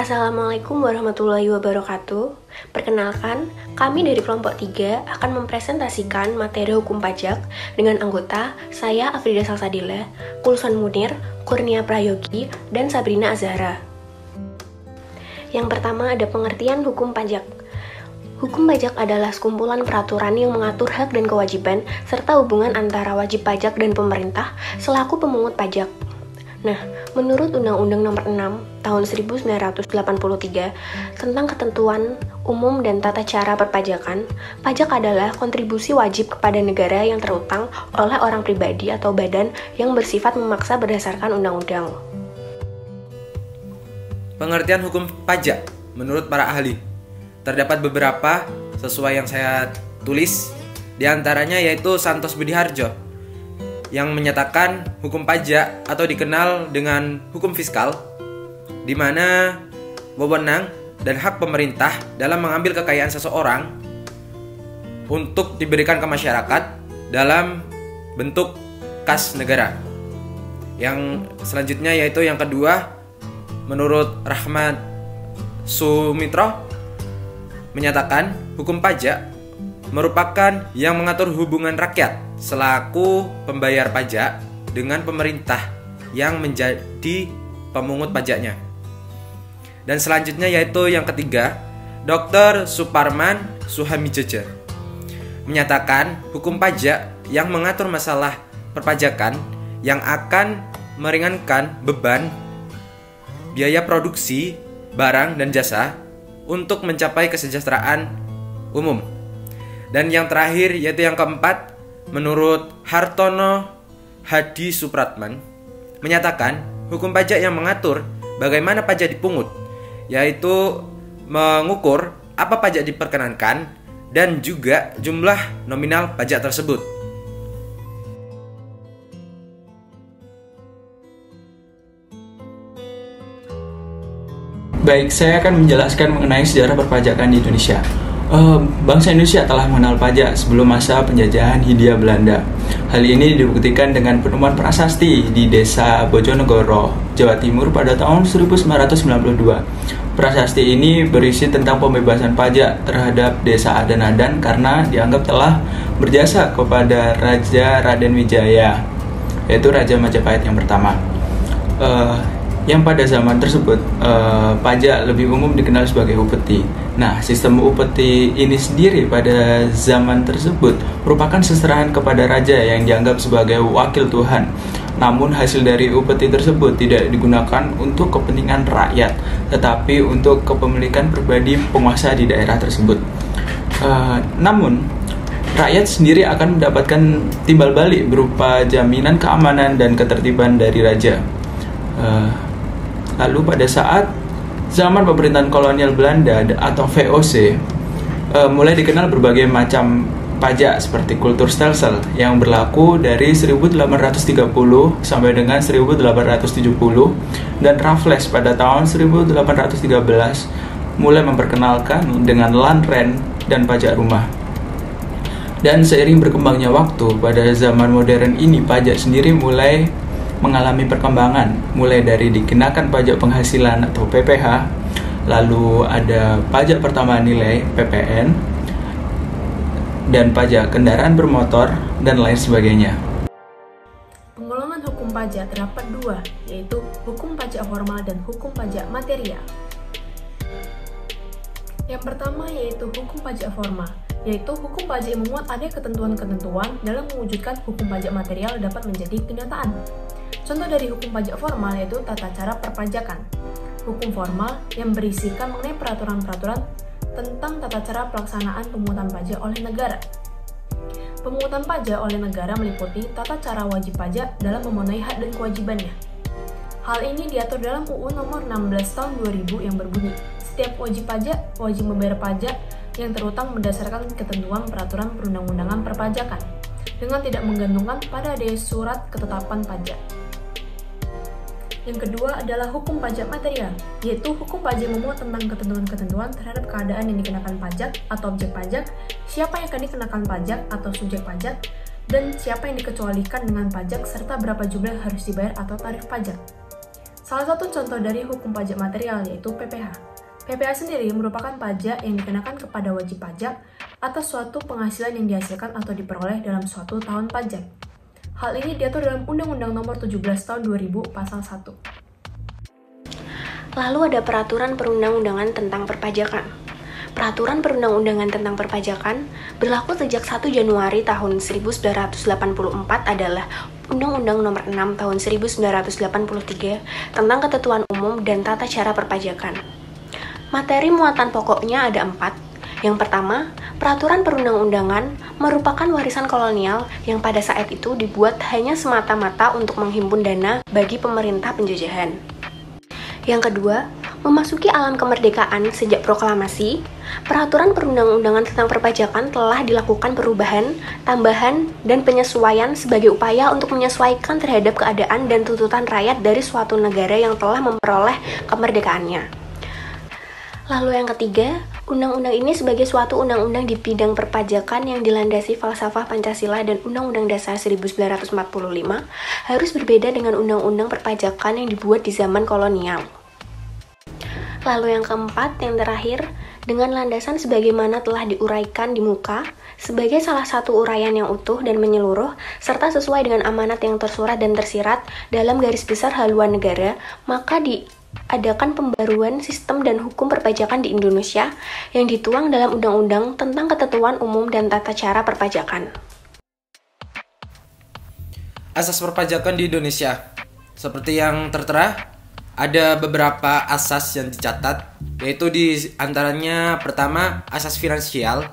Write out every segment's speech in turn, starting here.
Assalamualaikum warahmatullahi wabarakatuh. Perkenalkan, kami dari kelompok 3 akan mempresentasikan materi hukum pajak dengan anggota saya Afrida Salsadila, Kulson Munir, Kurnia Prayogi, dan Sabrina Azhara. Yang pertama ada pengertian hukum pajak. Hukum pajak adalah sekumpulan peraturan yang mengatur hak dan kewajiban serta hubungan antara wajib pajak dan pemerintah selaku pemungut pajak. Nah, menurut Undang-Undang Nomor 6 Tahun 1983 tentang ketentuan umum dan tata cara perpajakan, pajak adalah kontribusi wajib kepada negara yang terutang oleh orang pribadi atau badan yang bersifat memaksa berdasarkan undang-undang. Pengertian hukum pajak menurut para ahli terdapat beberapa sesuai yang saya tulis, diantaranya yaitu Santos Budiharjo yang menyatakan hukum pajak atau dikenal dengan hukum fiskal, di mana wewenang dan hak pemerintah dalam mengambil kekayaan seseorang untuk diberikan ke masyarakat dalam bentuk kas negara. Yang selanjutnya yaitu yang kedua, menurut Rahmat Sumitro menyatakan hukum pajak merupakan yang mengatur hubungan rakyat selaku pembayar pajak dengan pemerintah yang menjadi pemungut pajaknya. Dan selanjutnya yaitu yang ketiga, Dr. Suparman Suhamijojo menyatakan hukum pajak yang mengatur masalah perpajakan yang akan meringankan beban biaya produksi barang dan jasa untuk mencapai kesejahteraan umum. Dan yang terakhir yaitu yang keempat, menurut Hartono Hadi Supratman menyatakan hukum pajak yang mengatur bagaimana pajak dipungut, yaitu mengukur apa pajak diperkenankan dan juga jumlah nominal pajak tersebut. Baik, saya akan menjelaskan mengenai sejarah perpajakan di Indonesia. Bangsa Indonesia telah mengenal pajak sebelum masa penjajahan Hindia Belanda. Hal ini dibuktikan dengan penemuan prasasti di desa Bojonegoro, Jawa Timur pada tahun 1992. Prasasti ini berisi tentang pembebasan pajak terhadap desa Adan-Adan karena dianggap telah berjasa kepada Raja Raden Wijaya, yaitu Raja Majapahit yang pertama. Yang pada zaman tersebut pajak lebih umum dikenal sebagai upeti. Nah, sistem upeti ini sendiri pada zaman tersebut merupakan seserahan kepada raja yang dianggap sebagai wakil Tuhan. Namun hasil dari upeti tersebut tidak digunakan untuk kepentingan rakyat, tetapi untuk kepemilikan pribadi penguasa di daerah tersebut. Namun rakyat sendiri akan mendapatkan timbal balik berupa jaminan keamanan dan ketertiban dari raja. Lalu pada saat zaman pemerintahan kolonial Belanda atau VOC, mulai dikenal berbagai macam pajak seperti kulturstelsel yang berlaku dari 1830 sampai dengan 1870, dan Raffles pada tahun 1813 mulai memperkenalkan dengan land rent dan pajak rumah. Dan seiring berkembangnya waktu, pada zaman modern ini pajak sendiri mulai mengalami perkembangan, mulai dari dikenakan pajak penghasilan atau PPH, lalu ada pajak pertambahan nilai PPN, dan pajak kendaraan bermotor, dan lain sebagainya. Penggolongan hukum pajak terdapat dua, yaitu hukum pajak formal dan hukum pajak material. Yang pertama yaitu hukum pajak formal, yaitu hukum pajak yang memuat ada ketentuan-ketentuan dalam mewujudkan hukum pajak material dapat menjadi kenyataan. Contoh dari hukum pajak formal yaitu tata cara perpajakan. Hukum formal yang berisikan mengenai peraturan-peraturan tentang tata cara pelaksanaan pemungutan pajak oleh negara. Pemungutan pajak oleh negara meliputi tata cara wajib pajak dalam memenuhi hak dan kewajibannya. Hal ini diatur dalam UU Nomor 16 Tahun 2000 yang berbunyi, setiap wajib pajak wajib membayar pajak yang terutang berdasarkan ketentuan peraturan perundang-undangan perpajakan, dengan tidak menggantungkan pada adanya surat ketetapan pajak. Yang kedua adalah hukum pajak material, yaitu hukum pajak yang memuat tentang ketentuan-ketentuan terhadap keadaan yang dikenakan pajak atau objek pajak, siapa yang akan dikenakan pajak atau subjek pajak, dan siapa yang dikecualikan dengan pajak serta berapa jumlah yang harus dibayar atau tarif pajak. Salah satu contoh dari hukum pajak material yaitu PPh. PPh sendiri merupakan pajak yang dikenakan kepada wajib pajak atas suatu penghasilan yang dihasilkan atau diperoleh dalam suatu tahun pajak. Hal ini diatur dalam Undang-Undang Nomor 17 Tahun 2000 Pasal 1. Lalu ada peraturan perundang-undangan tentang perpajakan. Peraturan perundang-undangan tentang perpajakan berlaku sejak 1 Januari tahun 1984 adalah Undang-Undang Nomor 6 Tahun 1983 tentang Ketentuan Umum dan Tata Cara Perpajakan. Materi muatan pokoknya ada 4. Yang pertama, peraturan perundang-undangan merupakan warisan kolonial yang pada saat itu dibuat hanya semata-mata untuk menghimpun dana bagi pemerintah penjajahan. Yang kedua, memasuki alam kemerdekaan sejak proklamasi, peraturan perundang-undangan tentang perpajakan telah dilakukan perubahan, tambahan, dan penyesuaian sebagai upaya untuk menyesuaikan terhadap keadaan dan tuntutan rakyat dari suatu negara yang telah memperoleh kemerdekaannya. Lalu yang ketiga, undang-undang ini sebagai suatu undang-undang di bidang perpajakan yang dilandasi falsafah Pancasila dan Undang-Undang Dasar 1945 harus berbeda dengan undang-undang perpajakan yang dibuat di zaman kolonial. Lalu yang keempat, yang terakhir, dengan landasan sebagaimana telah diuraikan di muka, sebagai salah satu uraian yang utuh dan menyeluruh, serta sesuai dengan amanat yang tersurat dan tersirat dalam garis besar haluan negara, maka diadakan pembaruan sistem dan hukum perpajakan di Indonesia yang dituang dalam Undang-Undang tentang Ketentuan Umum dan Tata Cara Perpajakan. Asas perpajakan di Indonesia. Seperti yang tertera, ada beberapa asas yang dicatat, yaitu di antaranya pertama asas finansial,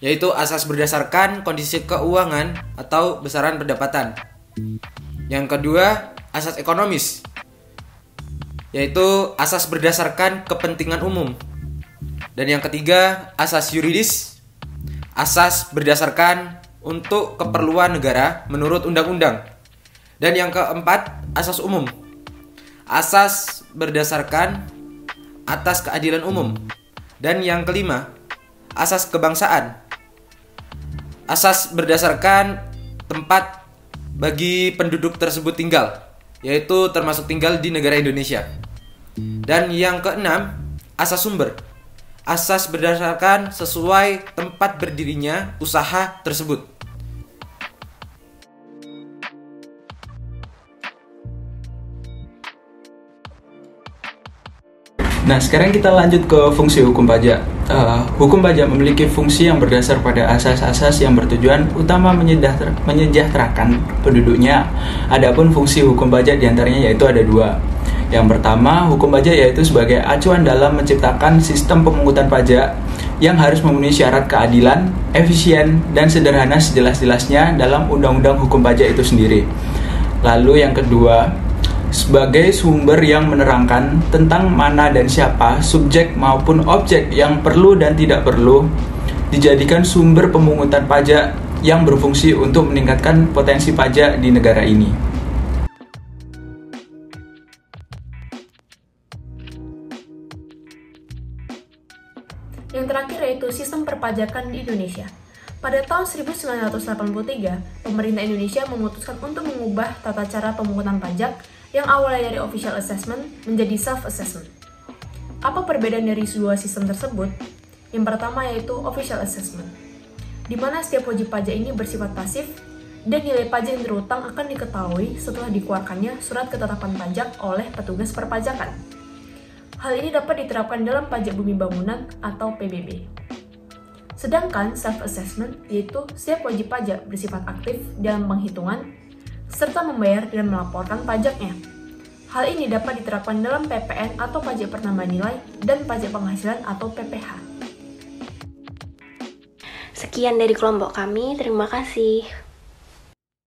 yaitu asas berdasarkan kondisi keuangan atau besaran pendapatan. Yang kedua, asas ekonomis, yaitu asas berdasarkan kepentingan umum. Dan yang ketiga, asas yuridis, asas berdasarkan untuk keperluan negara menurut undang-undang. Dan yang keempat, asas umum, asas berdasarkan atas keadilan umum. Dan yang kelima, asas kebangsaan, asas berdasarkan tempat bagi penduduk tersebut tinggal, yaitu termasuk tinggal di negara Indonesia. Dan yang keenam, asas sumber, asas berdasarkan sesuai tempat berdirinya usaha tersebut. Nah, sekarang kita lanjut ke fungsi hukum pajak. Hukum pajak memiliki fungsi yang berdasar pada asas-asas yang bertujuan utama menyejahterakan penduduknya. Adapun fungsi hukum pajak diantaranya yaitu ada 2. Yang pertama, hukum pajak yaitu sebagai acuan dalam menciptakan sistem pemungutan pajak yang harus memenuhi syarat keadilan, efisien, dan sederhana sejelas-jelasnya dalam undang-undang hukum pajak itu sendiri. Lalu yang kedua, sebagai sumber yang menerangkan tentang mana dan siapa subjek maupun objek yang perlu dan tidak perlu dijadikan sumber pemungutan pajak yang berfungsi untuk meningkatkan potensi pajak di negara ini. Yang terakhir yaitu sistem perpajakan di Indonesia. Pada tahun 1983, pemerintah Indonesia memutuskan untuk mengubah tata cara pemungutan pajak yang awalnya dari official assessment menjadi self-assessment. Apa perbedaan dari dua sistem tersebut? Yang pertama yaitu official assessment, di mana setiap wajib pajak ini bersifat pasif dan nilai pajak yang terutang akan diketahui setelah dikeluarkannya surat ketetapan pajak oleh petugas perpajakan. Hal ini dapat diterapkan dalam pajak bumi bangunan atau PBB. Sedangkan self-assessment yaitu setiap wajib pajak bersifat aktif dalam penghitungan serta membayar dan melaporkan pajaknya. Hal ini dapat diterapkan dalam PPN atau pajak penambahan nilai dan pajak penghasilan atau PPh. Sekian dari kelompok kami, terima kasih.